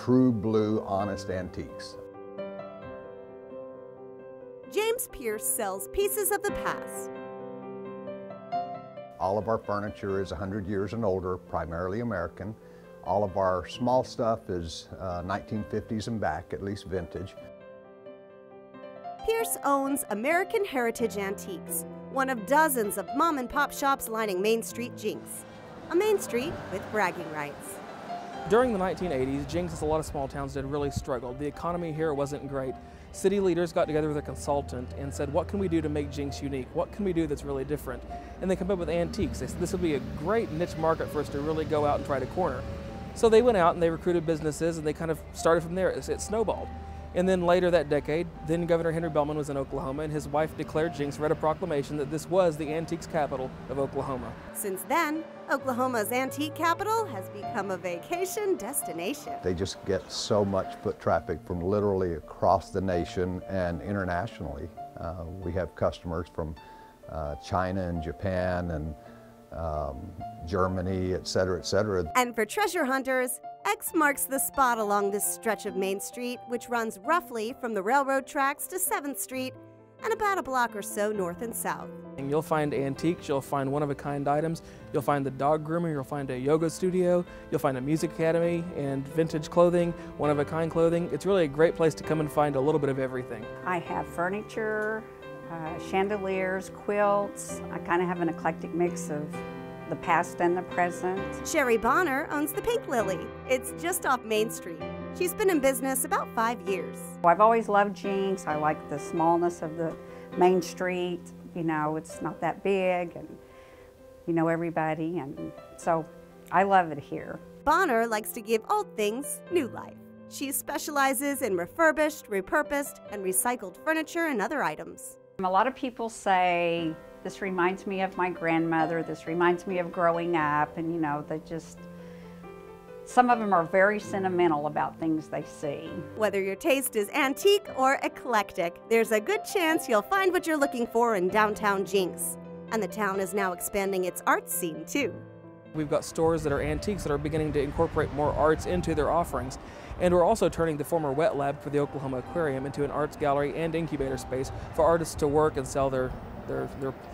true blue, honest antiques. James Pierce sells pieces of the past. All of our furniture is 100 years and older, primarily American. All of our small stuff is 1950s and back, at least vintage. Pierce owns American Heritage Antiques, one of dozens of mom-and-pop shops lining Main Street Jenks, a main street with bragging rights. During the 1980s, Jenks, as a lot of small towns did, really struggled. The economy here wasn't great. City leaders got together with a consultant and said, what can we do to make Jenks unique? What can we do that's really different? And they come up with antiques. They said this would be a great niche market for us to really go out and try to corner. So they went out and they recruited businesses and they kind of started from there. It snowballed. And then later that decade, then Governor Henry Bellman was in Oklahoma and his wife declared Jenks, read a proclamation that this was the antiques capital of Oklahoma. Since then, Oklahoma's antique capital has become a vacation destination. They just get so much foot traffic from literally across the nation and internationally. We have customers from China and Japan and Germany, et cetera, et cetera. And for treasure hunters, X marks the spot along this stretch of Main Street, which runs roughly from the railroad tracks to 7th Street and about a block or so north and south. And you'll find antiques, you'll find one-of-a-kind items, you'll find the dog groomer, you'll find a yoga studio, you'll find a music academy and vintage clothing, one-of-a-kind clothing. It's really a great place to come and find a little bit of everything. I have furniture, chandeliers, quilts. I kind of have an eclectic mix of the past and the present. Sherry Bonner owns the Pink Lily. It's just off Main Street. She's been in business about 5 years. I've always loved Jenks. I like the smallness of the Main Street. You know, it's not that big and you know everybody, and so I love it here. Bonner likes to give old things new life. She specializes in refurbished, repurposed, and recycled furniture and other items. A lot of people say, this reminds me of my grandmother, this reminds me of growing up, and you know, some of them are very sentimental about things they see. Whether your taste is antique or eclectic, there's a good chance you'll find what you're looking for in downtown Jenks. And the town is now expanding its art scene too. We've got stores that are antiques that are beginning to incorporate more arts into their offerings. And we're also turning the former wet lab for the Oklahoma Aquarium into an arts gallery and incubator space for artists to work and sell their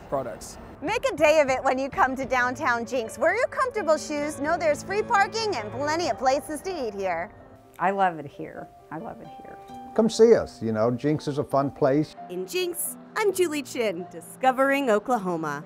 products. Make a day of it when you come to downtown Jenks. Wear your comfortable shoes, know there's free parking and plenty of places to eat here. I love it here. I love it here. Come see us, you know, Jenks is a fun place. In Jenks, I'm Julie Chin, discovering Oklahoma.